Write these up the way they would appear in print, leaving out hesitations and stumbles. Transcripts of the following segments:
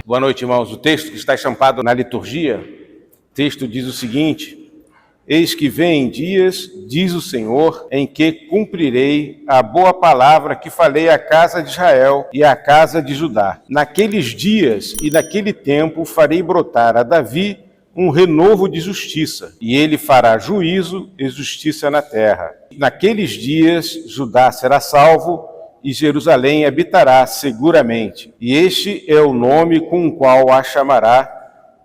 Boa noite, irmãos. O texto que está estampado na liturgia, o texto diz o seguinte: Eis que vêm dias, diz o Senhor, em que cumprirei a boa palavra que falei à casa de Israel e à casa de Judá. Naqueles dias e naquele tempo farei brotar a Davi um renovo de justiça, e ele fará juízo e justiça na terra. Naqueles dias Judá será salvo, e Jerusalém habitará seguramente. E este é o nome com o qual a chamará: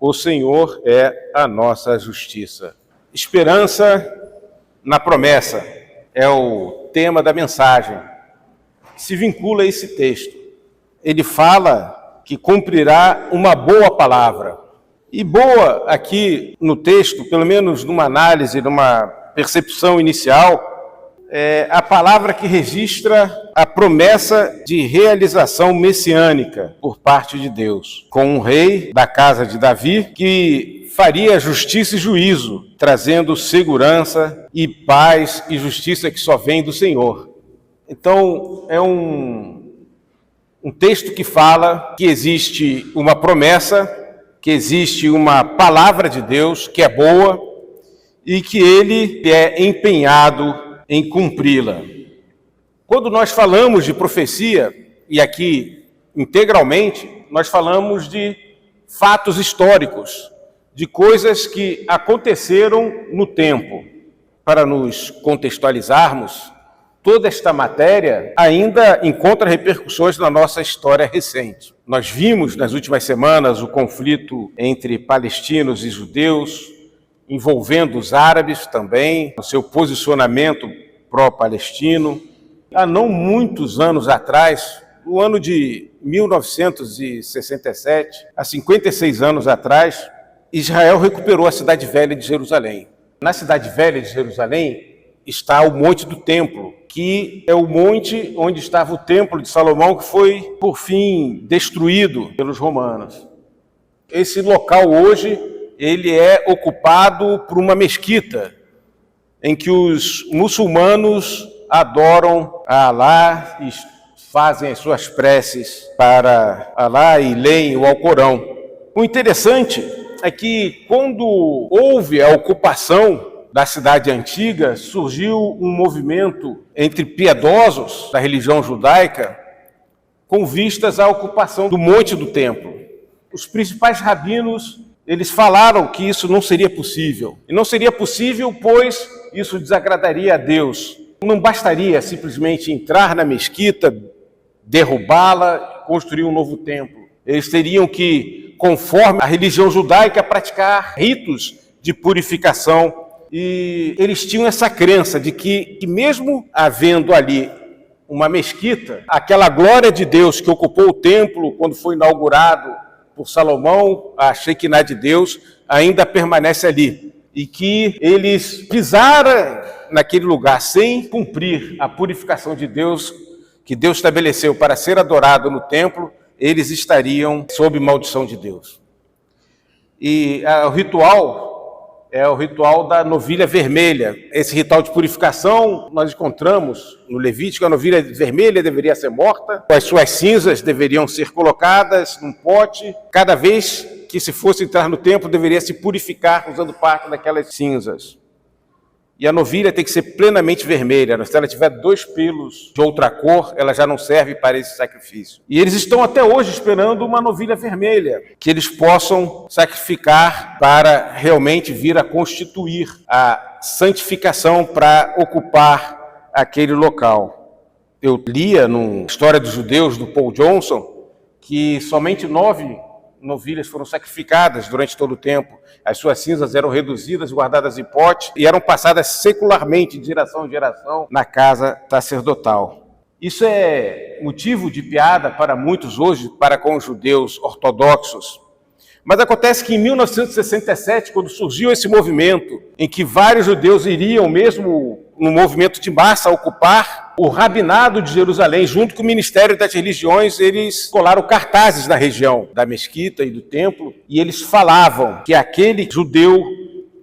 o Senhor é a nossa justiça. Esperança na promessa é o tema da mensagem, que se vincula a esse texto. Ele fala que cumprirá uma boa palavra. E boa aqui no texto, pelo menos numa análise, numa percepção inicial, é a palavra que registra a promessa de realização messiânica por parte de Deus, com um rei da casa de Davi que faria justiça e juízo, trazendo segurança e paz e justiça que só vem do Senhor. Então, é um texto que fala que existe uma promessa, que existe uma palavra de Deus que é boa e que ele é empenhado em cumpri-la. Quando nós falamos de profecia, e aqui integralmente, nós falamos de fatos históricos, de coisas que aconteceram no tempo. Para nos contextualizarmos, toda esta matéria ainda encontra repercussões na nossa história recente. Nós vimos nas últimas semanas o conflito entre palestinos e judeus, envolvendo os árabes também, no seu posicionamento pró-palestino. Há não muitos anos atrás, no ano de 1967, há 56 anos atrás, Israel recuperou a cidade velha de Jerusalém. Na cidade velha de Jerusalém está o Monte do Templo, que é o monte onde estava o Templo de Salomão, que foi, por fim, destruído pelos romanos. Esse local hoje ele é ocupado por uma mesquita, em que os muçulmanos adoram a Alá e fazem as suas preces para Alá e leem o Alcorão. O interessante é que, quando houve a ocupação da cidade antiga, surgiu um movimento entre piedosos da religião judaica com vistas à ocupação do Monte do Templo. Os principais rabinos eles falaram que isso não seria possível. E não seria possível, pois isso desagradaria a Deus. Não bastaria simplesmente entrar na mesquita, derrubá-la, construir um novo templo. Eles teriam que, conforme a religião judaica, praticar ritos de purificação. E eles tinham essa crença de que mesmo havendo ali uma mesquita, aquela glória de Deus que ocupou o templo quando foi inaugurado por Salomão, a Shekinah de Deus, ainda permanece ali. E que eles pisaram naquele lugar sem cumprir a purificação de Deus, que Deus estabeleceu para ser adorado no templo, eles estariam sob maldição de Deus. E o ritual é o ritual da novilha vermelha. Esse ritual de purificação nós encontramos no Levítico. A novilha vermelha deveria ser morta, as suas cinzas deveriam ser colocadas num pote. Cada vez que se fosse entrar no templo, deveria se purificar usando parte daquelas cinzas. E a novilha tem que ser plenamente vermelha. Se ela tiver 2 pelos de outra cor, ela já não serve para esse sacrifício. E eles estão até hoje esperando uma novilha vermelha, que eles possam sacrificar para realmente vir a constituir a santificação para ocupar aquele local. Eu lia na História dos Judeus, do Paul Johnson, que somente 9 novilhas foram sacrificadas durante todo o tempo. As suas cinzas eram reduzidas, guardadas em pote e eram passadas secularmente, de geração em geração, na casa sacerdotal. Isso é motivo de piada para muitos hoje, para com os judeus ortodoxos. Mas acontece que em 1967, quando surgiu esse movimento, em que vários judeus iriam mesmo no movimento de massa ocupar o rabinado de Jerusalém, junto com o Ministério das Religiões, eles colaram cartazes na região da mesquita e do templo, e eles falavam que aquele judeu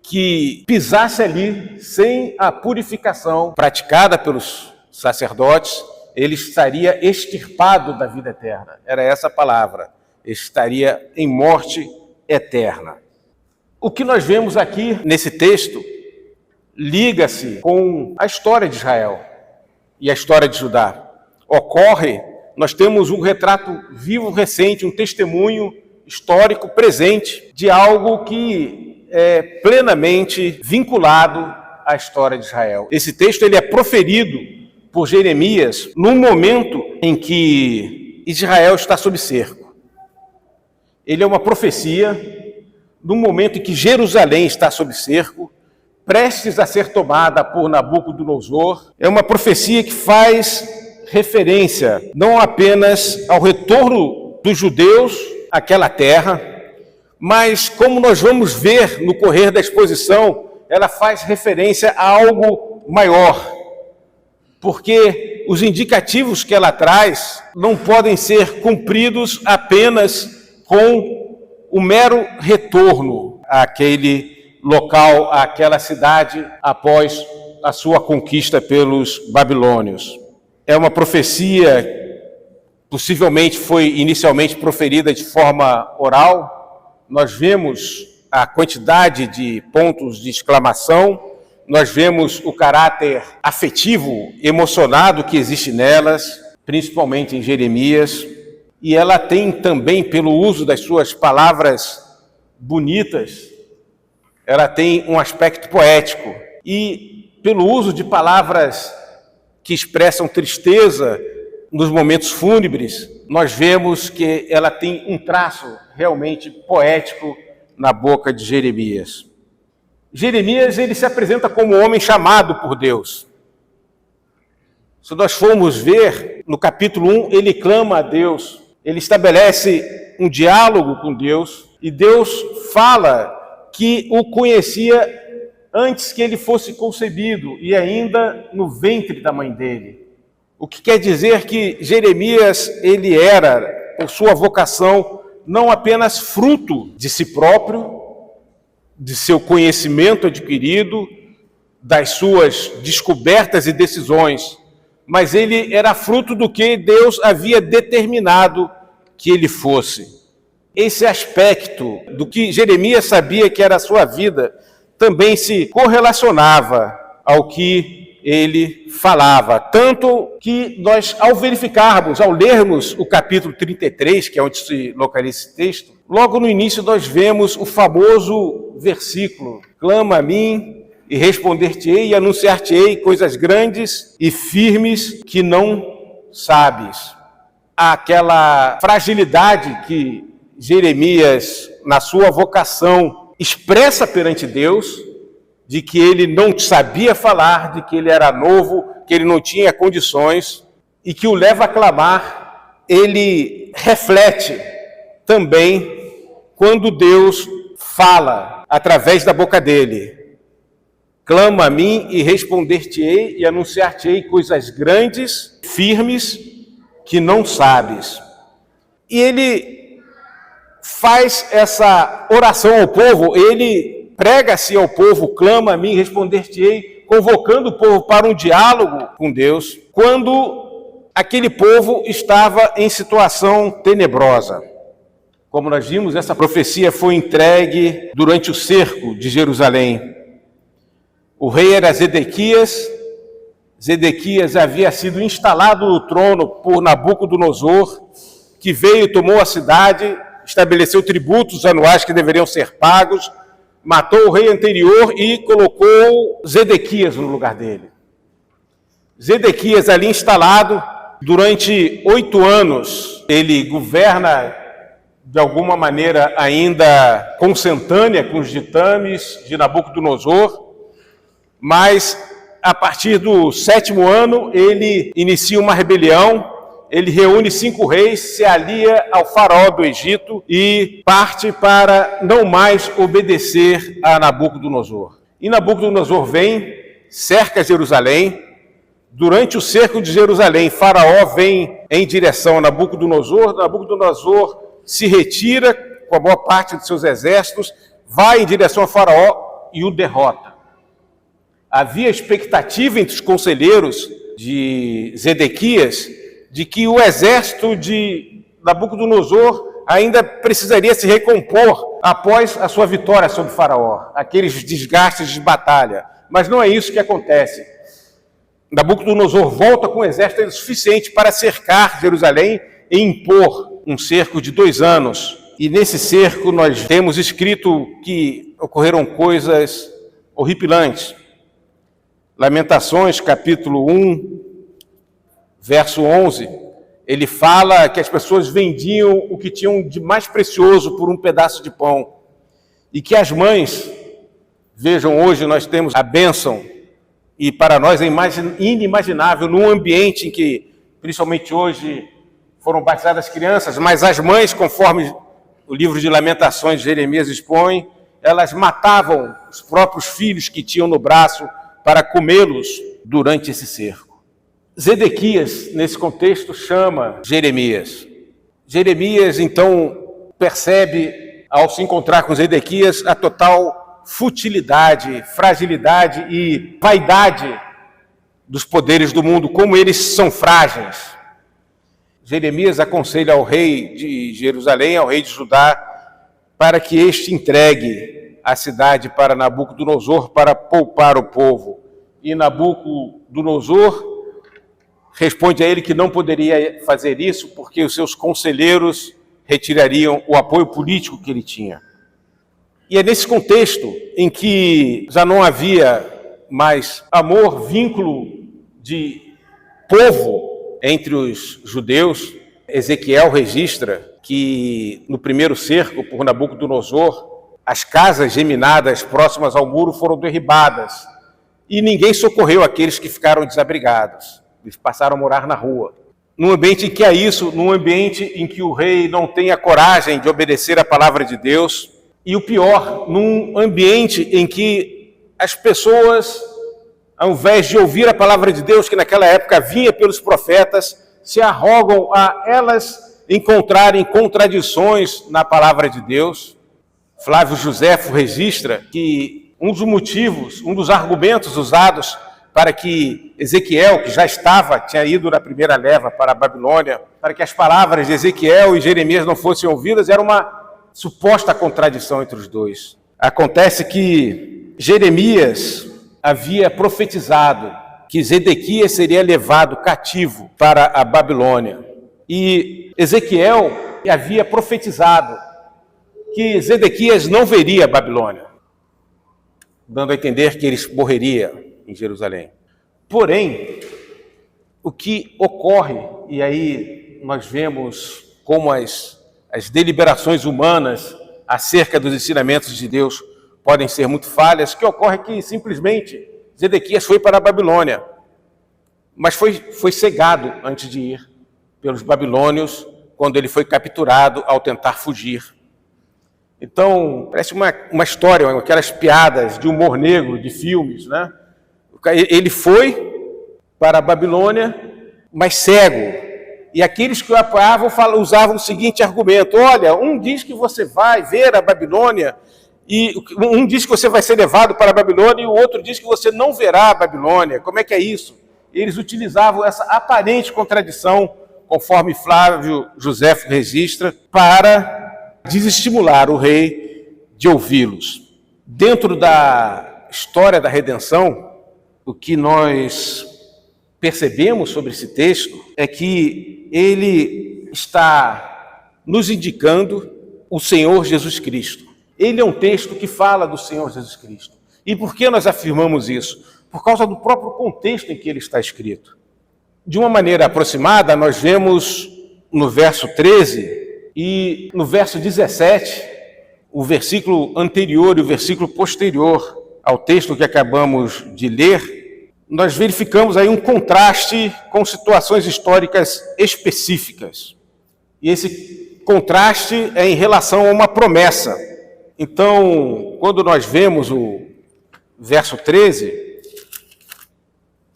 que pisasse ali sem a purificação praticada pelos sacerdotes, ele estaria extirpado da vida eterna. Era essa a palavra. estaria em morte eterna. O que nós vemos aqui nesse texto liga-se com a história de Israel e a história de Judá. Nós temos um retrato vivo, recente, um testemunho histórico presente de algo que é plenamente vinculado à história de Israel. Esse texto ele é proferido por Jeremias num momento em que Israel está sob cerco. Ele é uma profecia num momento em que Jerusalém está sob cerco, prestes a ser tomada por Nabucodonosor. É uma profecia que faz referência não apenas ao retorno dos judeus àquela terra, mas, como nós vamos ver no correr da exposição, ela faz referência a algo maior, porque os indicativos que ela traz não podem ser cumpridos apenas com o mero retorno àquele local, àquela cidade, após a sua conquista pelos babilônios. É uma profecia, possivelmente foi inicialmente proferida de forma oral. Nós vemos a quantidade de pontos de exclamação, nós vemos o caráter afetivo, emocionado que existe nelas, principalmente em Jeremias, e ela tem também, pelo uso das suas palavras bonitas, ela tem um aspecto poético, e pelo uso de palavras que expressam tristeza nos momentos fúnebres, nós vemos que ela tem um traço realmente poético na boca de Jeremias. Jeremias, ele se apresenta como um homem chamado por Deus. Se nós formos ver, no capítulo 1, ele clama a Deus, ele estabelece um diálogo com Deus, e Deus fala que o conhecia antes que ele fosse concebido e ainda no ventre da mãe dele. O que quer dizer que Jeremias, ele era, por sua vocação, não apenas fruto de si próprio, de seu conhecimento adquirido, das suas descobertas e decisões, mas ele era fruto do que Deus havia determinado que ele fosse. Esse aspecto do que Jeremias sabia que era a sua vida também se correlacionava ao que ele falava. Tanto que nós, ao verificarmos, ao lermos o capítulo 33, que é onde se localiza esse texto, logo no início nós vemos o famoso versículo: clama a mim e responder-te-ei e anunciar-te-ei coisas grandes e firmes que não sabes. Aquela fragilidade que Jeremias, na sua vocação, expressa perante Deus, de que ele não sabia falar, de que ele era novo, que ele não tinha condições, e que o leva a clamar, ele reflete também quando Deus fala através da boca dele. Clama a mim e responder-te-ei e anunciar-te-ei coisas grandes, firmes, que não sabes. E ele faz essa oração ao povo, ele prega-se ao povo, clama a mim, responder-te-ei, convocando o povo para um diálogo com Deus, quando aquele povo estava em situação tenebrosa. Como nós vimos, essa profecia foi entregue durante o cerco de Jerusalém. O rei era Zedequias. Zedequias havia sido instalado no trono por Nabucodonosor, que veio e tomou a cidade, estabeleceu tributos anuais que deveriam ser pagos, matou o rei anterior e colocou Zedequias no lugar dele. Zedequias, ali instalado, durante 8 anos, ele governa de alguma maneira ainda consentânea com os ditames de Nabucodonosor, mas a partir do 7º ano ele inicia uma rebelião. Ele reúne 5 reis, se alia ao faraó do Egito e parte para não mais obedecer a Nabucodonosor. E Nabucodonosor vem, cerca Jerusalém. Durante o cerco de Jerusalém, faraó vem em direção a Nabucodonosor. Nabucodonosor se retira com a boa parte de seus exércitos, vai em direção a faraó e o derrota. Havia expectativa entre os conselheiros de Zedequias de que o exército de Nabucodonosor ainda precisaria se recompor após a sua vitória sobre Faraó, aqueles desgastes de batalha. Mas não é isso que acontece. Nabucodonosor volta com um exército suficiente para cercar Jerusalém e impor um cerco de 2 anos. E nesse cerco nós temos escrito que ocorreram coisas horripilantes. Lamentações, capítulo 1, verso 11, ele fala que as pessoas vendiam o que tinham de mais precioso por um pedaço de pão. E que as mães, vejam, hoje nós temos a bênção, e para nós é inimaginável, num ambiente em que, principalmente hoje, foram batizadas crianças, mas as mães, conforme o livro de Lamentações de Jeremias expõe, elas matavam os próprios filhos que tinham no braço para comê-los durante esse cerco. Zedequias, nesse contexto, chama Jeremias. Jeremias, então, percebe, ao se encontrar com Zedequias, a total futilidade, fragilidade e vaidade dos poderes do mundo, como eles são frágeis. Jeremias aconselha ao rei de Jerusalém, ao rei de Judá, para que este entregue a cidade para Nabucodonosor para poupar o povo. E Nabucodonosor responde a ele que não poderia fazer isso porque os seus conselheiros retirariam o apoio político que ele tinha. E é nesse contexto em que já não havia mais amor, vínculo de povo entre os judeus. Ezequiel registra que no primeiro cerco por Nabucodonosor, as casas geminadas próximas ao muro foram derribadas e ninguém socorreu aqueles que ficaram desabrigados. Eles passaram a morar na rua. Num ambiente em que há isso, num ambiente em que o rei não tem a coragem de obedecer à palavra de Deus, e o pior, num ambiente em que as pessoas, ao invés de ouvir a palavra de Deus, que naquela época vinha pelos profetas, se arrogam a elas encontrarem contradições na palavra de Deus. Flávio Joséfo registra que um dos motivos, um dos argumentos usados para que Ezequiel, que já tinha ido na primeira leva para a Babilônia, para que as palavras de Ezequiel e Jeremias não fossem ouvidas, era uma suposta contradição entre os dois. Acontece que Jeremias havia profetizado que Zedequias seria levado cativo para a Babilônia. E Ezequiel havia profetizado que Zedequias não veria a Babilônia, dando a entender que ele morreria em Jerusalém. Porém, o que ocorre, e aí nós vemos como as deliberações humanas acerca dos ensinamentos de Deus podem ser muito falhas, o que ocorre é que simplesmente Zedequias foi para a Babilônia, mas foi cegado antes de ir pelos babilônios, quando ele foi capturado ao tentar fugir. Então, parece uma história, aquelas piadas de humor negro, de filmes, né? Ele foi para a Babilônia, mas cego. E aqueles que o apoiavam usavam o seguinte argumento: olha, um diz que você vai ver a Babilônia, e um diz que você vai ser levado para a Babilônia, e o outro diz que você não verá a Babilônia. Como é que é isso? Eles utilizavam essa aparente contradição, conforme Flávio Joséfo registra, para desestimular o rei de ouvi-los. Dentro da história da redenção, o que nós percebemos sobre esse texto é que ele está nos indicando o Senhor Jesus Cristo. Ele é um texto que fala do Senhor Jesus Cristo. E por que nós afirmamos isso? Por causa do próprio contexto em que ele está escrito. De uma maneira aproximada, nós vemos no verso 13 e no verso 17, o versículo anterior e o versículo posterior ao texto que acabamos de ler, nós verificamos aí um contraste com situações históricas específicas. E esse contraste é em relação a uma promessa. Então, quando nós vemos o verso 13,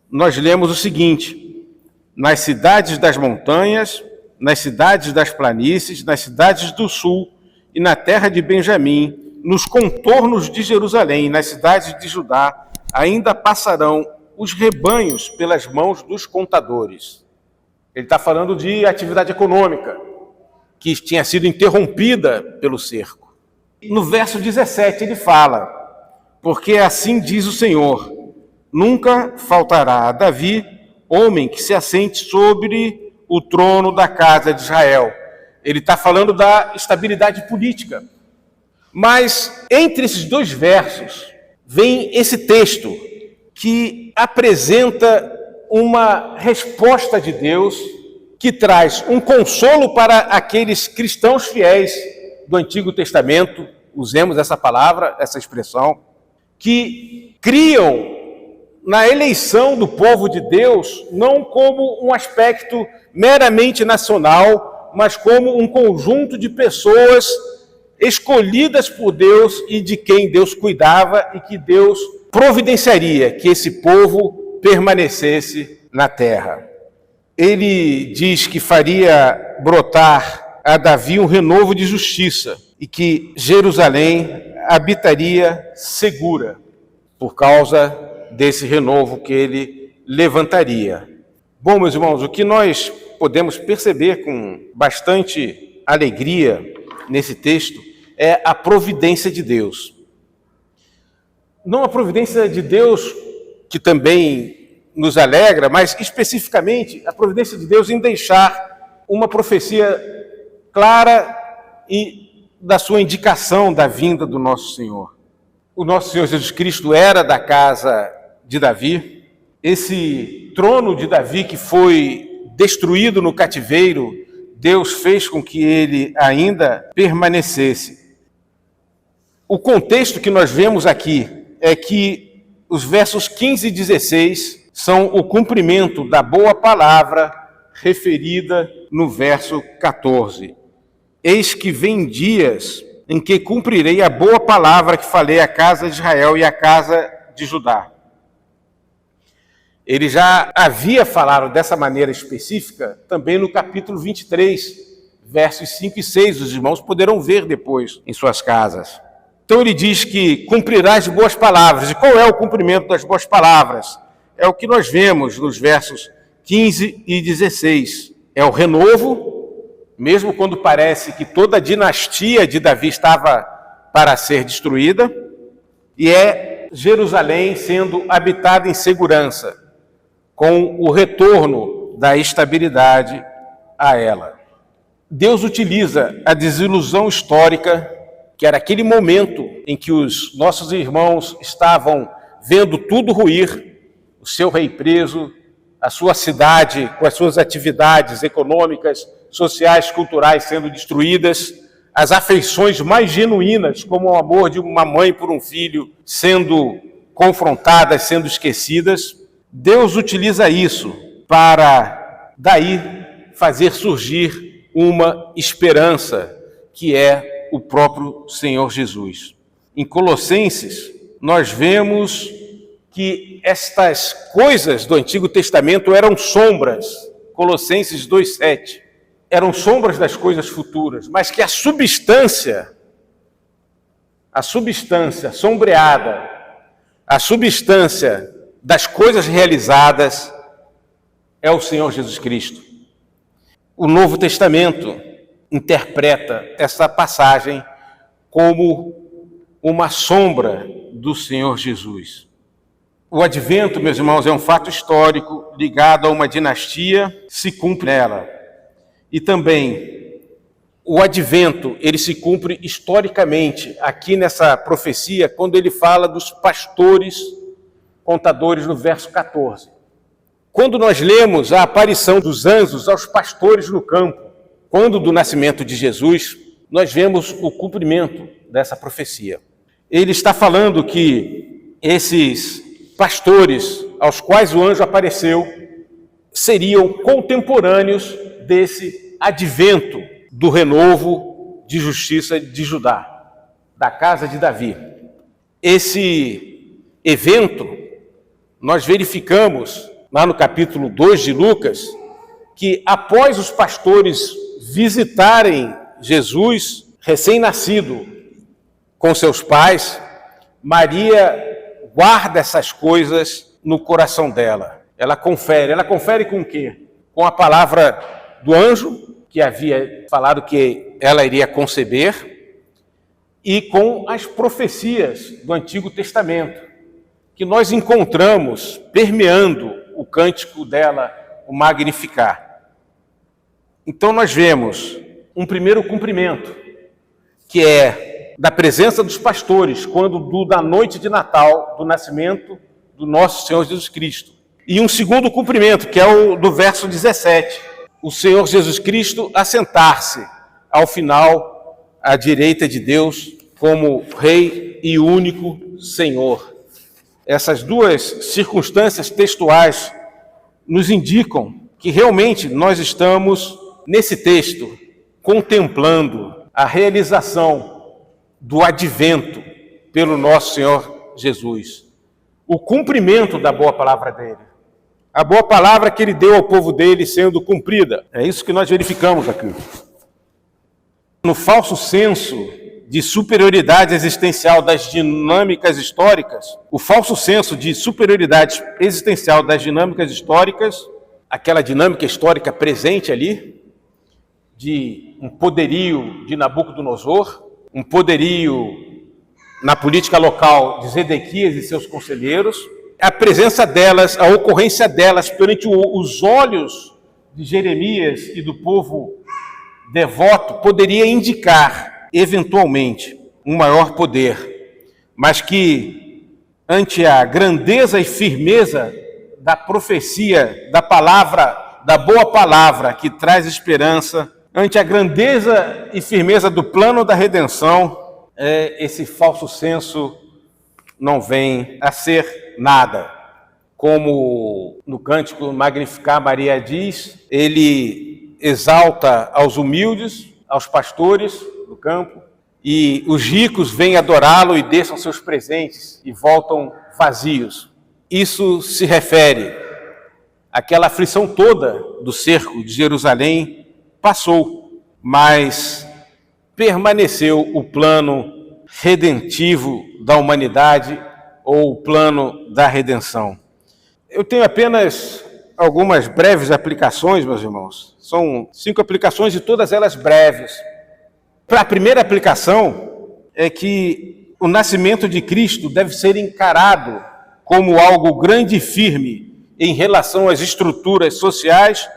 nós lemos o seguinte: nas cidades das montanhas, nas cidades das planícies, nas cidades do sul e na terra de Benjamim, nos contornos de Jerusalém, nas cidades de Judá, ainda passarão os rebanhos pelas mãos dos contadores. Ele está falando de atividade econômica. que tinha sido interrompida pelo cerco. No verso 17 ele fala: porque assim diz o Senhor, nunca faltará a Davi homem que se assente sobre o trono da casa de Israel. Ele está falando da estabilidade política. Mas entre esses dois versos vem esse texto que apresenta uma resposta de Deus que traz um consolo para aqueles cristãos fiéis do Antigo Testamento, usemos essa palavra, essa expressão, que criam na eleição do povo de Deus não como um aspecto meramente nacional, mas como um conjunto de pessoas escolhidas por Deus e de quem Deus cuidava e que Deus providenciaria que esse povo permanecesse na terra. Ele diz que faria brotar a Davi um renovo de justiça e que Jerusalém habitaria segura por causa desse renovo que ele levantaria. Bom, meus irmãos, o que nós podemos perceber com bastante alegria nesse texto é a providência de Deus. Não a providência de Deus que também nos alegra, mas especificamente a providência de Deus em deixar uma profecia clara e da sua indicação da vinda do nosso Senhor. O nosso Senhor Jesus Cristo era da casa de Davi. Esse trono de Davi que foi destruído no cativeiro, Deus fez com que ele ainda permanecesse. O contexto que nós vemos aqui é que os versos 15 e 16 são o cumprimento da boa palavra referida no verso 14. Eis que vem dias em que cumprirei a boa palavra que falei à casa de Israel e à casa de Judá. Ele já havia falado dessa maneira específica também no capítulo 23, versos 5 e 6. Os irmãos poderão ver depois em suas casas. Então ele diz que cumprirá as boas palavras. E qual é o cumprimento das boas palavras? É o que nós vemos nos versos 15 e 16. É o renovo, mesmo quando parece que toda a dinastia de Davi estava para ser destruída, e é Jerusalém sendo habitada em segurança, com o retorno da estabilidade a ela. Deus utiliza a desilusão histórica, que era aquele momento em que os nossos irmãos estavam vendo tudo ruir, o seu rei preso, a sua cidade com as suas atividades econômicas, sociais, culturais sendo destruídas, as afeições mais genuínas, como o amor de uma mãe por um filho, sendo confrontadas, sendo esquecidas. Deus utiliza isso para, daí, fazer surgir uma esperança, que é o próprio Senhor Jesus. Em Colossenses, nós vemos que estas coisas do Antigo Testamento eram sombras, Colossenses 2,7, eram sombras das coisas futuras, mas que a substância sombreada, a substância das coisas realizadas é o Senhor Jesus Cristo. O Novo Testamento interpreta essa passagem como uma sombra do Senhor Jesus. O advento, meus irmãos, é um fato histórico ligado a uma dinastia, se cumpre nela. E também o advento, ele se cumpre historicamente aqui nessa profecia, quando ele fala dos pastores contadores no verso 14. Quando nós lemos a aparição dos anjos aos pastores no campo, quando do nascimento de Jesus, nós vemos o cumprimento dessa profecia. Ele está falando que esses pastores aos quais o anjo apareceu seriam contemporâneos desse advento do renovo de justiça de Judá, da casa de Davi. Esse evento, nós verificamos lá no capítulo 2 de Lucas, que após os pastores visitarem Jesus recém-nascido com seus pais, Maria guarda essas coisas no coração dela. Ela confere com o quê? Com a palavra do anjo que havia falado que ela iria conceber, e com as profecias do Antigo Testamento, que nós encontramos permeando o cântico dela, o Magnificat. Então nós vemos um primeiro cumprimento, que é da presença dos pastores, quando da noite de Natal, do nascimento do nosso Senhor Jesus Cristo. E um segundo cumprimento, que é o do verso 17, o Senhor Jesus Cristo assentar-se ao final à direita de Deus como Rei e único Senhor. Essas duas circunstâncias textuais nos indicam que realmente nós estamos, nesse texto, contemplando a realização do advento pelo nosso Senhor Jesus. O cumprimento da boa palavra dele. A boa palavra que ele deu ao povo dele sendo cumprida. É isso que nós verificamos aqui. No falso senso de superioridade existencial das dinâmicas históricas, o falso senso de superioridade existencial das dinâmicas históricas, aquela dinâmica histórica presente ali, de um poderio de Nabucodonosor, um poderio na política local de Zedequias e seus conselheiros, a presença delas, a ocorrência delas perante os olhos de Jeremias e do povo devoto poderia indicar eventualmente um maior poder, mas que ante a grandeza e firmeza da profecia, da palavra, da boa palavra que traz esperança, ante a grandeza e firmeza do plano da redenção, esse falso senso não vem a ser nada. Como no cântico Magnificat Maria diz, ele exalta aos humildes, aos pastores do campo, e os ricos vêm adorá-lo e deixam seus presentes e voltam vazios. Isso se refere àquela aflição toda do cerco de Jerusalém passou, mas permaneceu o plano redentivo da humanidade ou o plano da redenção. Eu tenho apenas algumas breves aplicações, meus irmãos. São 5 aplicações e todas elas breves. A primeira aplicação é que o nascimento de Cristo deve ser encarado como algo grande e firme em relação às estruturas sociais,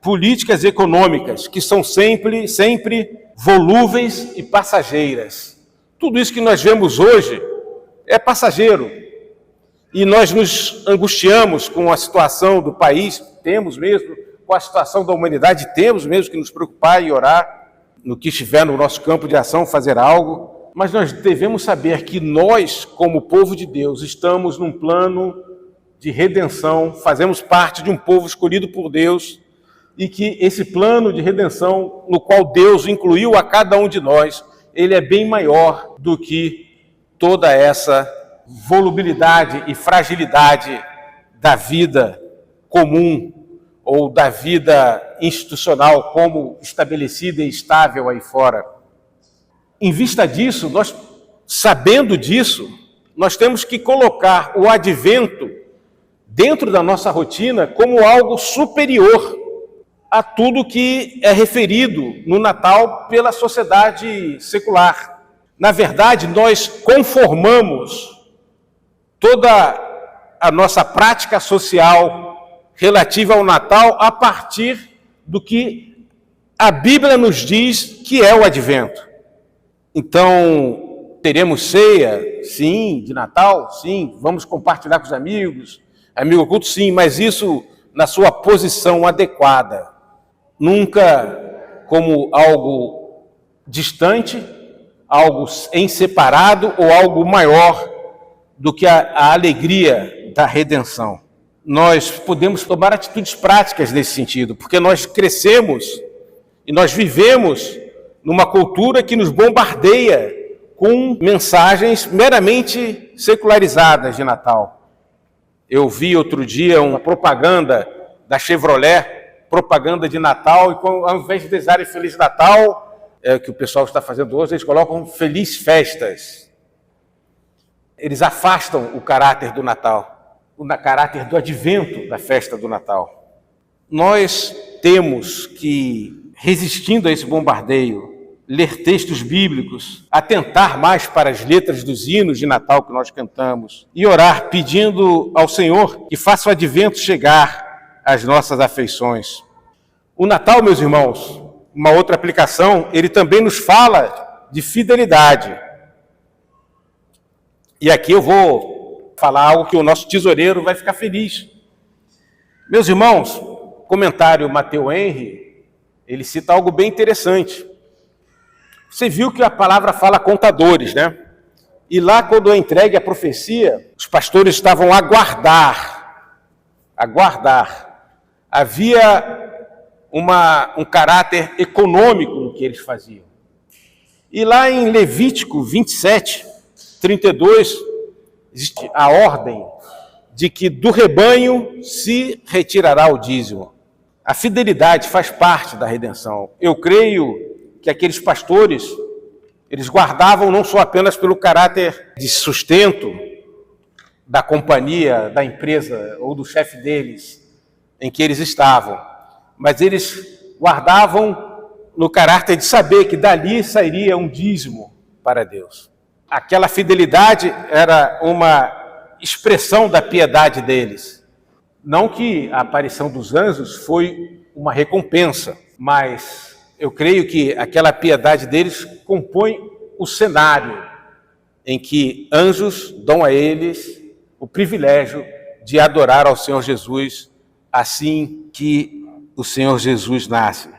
políticas e econômicas, que são sempre volúveis e passageiras. Tudo isso que nós vemos hoje é passageiro. E nós nos angustiamos com a situação do país, temos mesmo, com a situação da humanidade, temos mesmo que nos preocupar e orar, no que estiver no nosso campo de ação, fazer algo, mas nós devemos saber que nós, como povo de Deus, estamos num plano de redenção, fazemos parte de um povo escolhido por Deus, e que esse plano de redenção, no qual Deus incluiu a cada um de nós, ele é bem maior do que toda essa volubilidade e fragilidade da vida comum ou da vida institucional como estabelecida e estável aí fora. Em vista disso, nós, sabendo disso, nós temos que colocar o advento dentro da nossa rotina como algo superior a tudo que é referido no Natal pela sociedade secular. Na verdade, nós conformamos toda a nossa prática social relativa ao Natal a partir do que a Bíblia nos diz que é o advento. Então, teremos ceia, sim, de Natal, sim, vamos compartilhar com os amigos, amigo oculto, sim, mas isso na sua posição adequada. Nunca como algo distante, algo em separado ou algo maior do que a alegria da redenção. Nós podemos tomar atitudes práticas nesse sentido, porque nós crescemos e nós vivemos numa cultura que nos bombardeia com mensagens meramente secularizadas de Natal. Eu vi outro dia uma propaganda da Chevrolet, propaganda de Natal, e ao invés de desejarem Feliz Natal, que o pessoal está fazendo hoje, eles colocam Feliz Festas. Eles afastam o caráter do Natal, o caráter do advento da festa do Natal. Nós temos que resistindo a esse bombardeio, ler textos bíblicos, atentar mais para as letras dos hinos de Natal que nós cantamos e orar pedindo ao Senhor que faça o advento chegar às nossas afeições. O Natal, meus irmãos, uma outra aplicação, ele também nos fala de fidelidade. E aqui eu vou falar algo que o nosso tesoureiro vai ficar feliz. Meus irmãos, comentário Mateu Henry, ele cita algo bem interessante. Você viu que a palavra fala contadores, né? E lá, quando é entregue a profecia, os pastores estavam a aguardar. Havia um caráter econômico no que eles faziam. E lá em Levítico 27, 32, existe a ordem de que do rebanho se retirará o dízimo. A fidelidade faz parte da redenção. Eu creio que aqueles pastores, eles guardavam não só apenas pelo caráter de sustento da companhia, da empresa ou do chefe deles em que eles estavam, mas eles guardavam no caráter de saber que dali sairia um dízimo para Deus. Aquela fidelidade era uma expressão da piedade deles. Não que a aparição dos anjos foi uma recompensa, mas eu creio que aquela piedade deles compõe o cenário em que anjos dão a eles o privilégio de adorar ao Senhor Jesus assim que o Senhor Jesus nasce.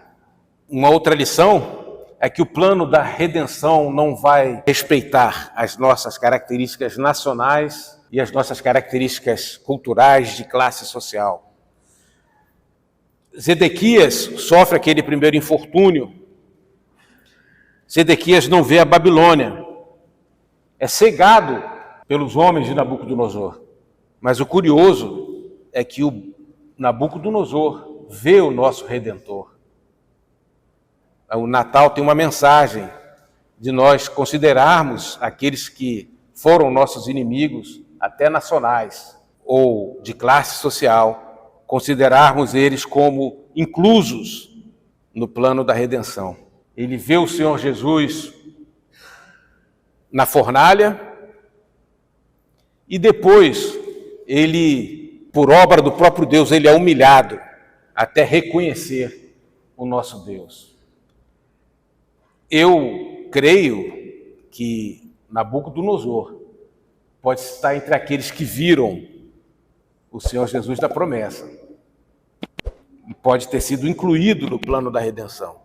Uma outra lição é que o plano da redenção não vai respeitar as nossas características nacionais e as nossas características culturais de classe social. Zedequias sofre aquele primeiro infortúnio. Zedequias não vê a Babilônia. É cegado pelos homens de Nabucodonosor. Mas o curioso é que o Nabucodonosor vê o nosso Redentor. O Natal tem uma mensagem de nós considerarmos aqueles que foram nossos inimigos, até nacionais ou de classe social, considerarmos eles como inclusos no plano da redenção. Ele vê o Senhor Jesus na fornalha e depois ele, por obra do próprio Deus, ele é humilhado até reconhecer o nosso Deus. Eu creio que Nabucodonosor pode estar entre aqueles que viram o Senhor Jesus da promessa e pode ter sido incluído no plano da redenção.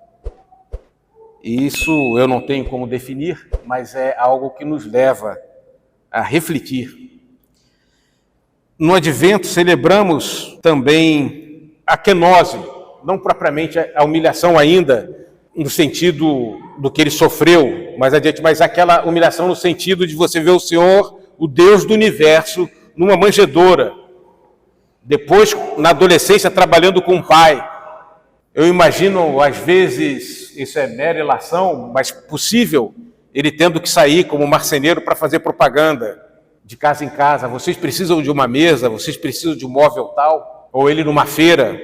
E isso eu não tenho como definir, mas é algo que nos leva a refletir. No Advento celebramos também a quenose, não propriamente a humilhação ainda, no sentido do que ele sofreu mais adiante, mas aquela humilhação no sentido de você ver o Senhor, o Deus do universo, numa manjedoura. Depois, na adolescência, trabalhando com o pai. Eu imagino, às vezes, isso é mera ilação, mas possível, ele tendo que sair como marceneiro para fazer propaganda de casa em casa. Vocês precisam de uma mesa, vocês precisam de um móvel tal. Ou ele numa feira,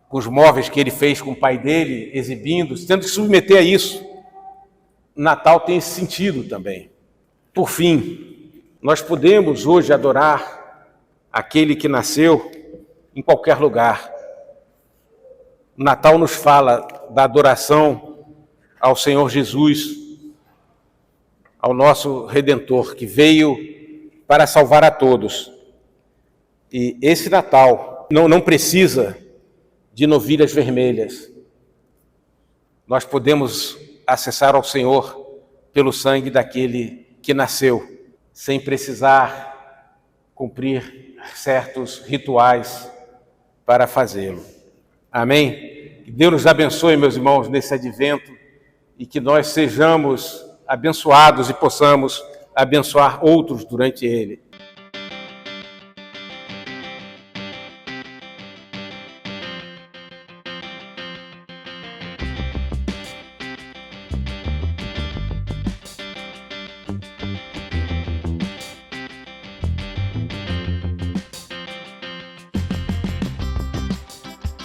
com os móveis que ele fez com o pai dele, exibindo, tendo que submeter a isso. Natal tem esse sentido também. Por fim, nós podemos hoje adorar aquele que nasceu em qualquer lugar. O Natal nos fala da adoração ao Senhor Jesus, ao nosso Redentor, que veio para salvar a todos. E esse Natal não precisa de novilhas vermelhas. Nós podemos acessar ao Senhor pelo sangue daquele que nasceu, sem precisar cumprir certos rituais para fazê-lo. Amém? Que Deus nos abençoe, meus irmãos, nesse advento e que nós sejamos abençoados e possamos abençoar outros durante ele.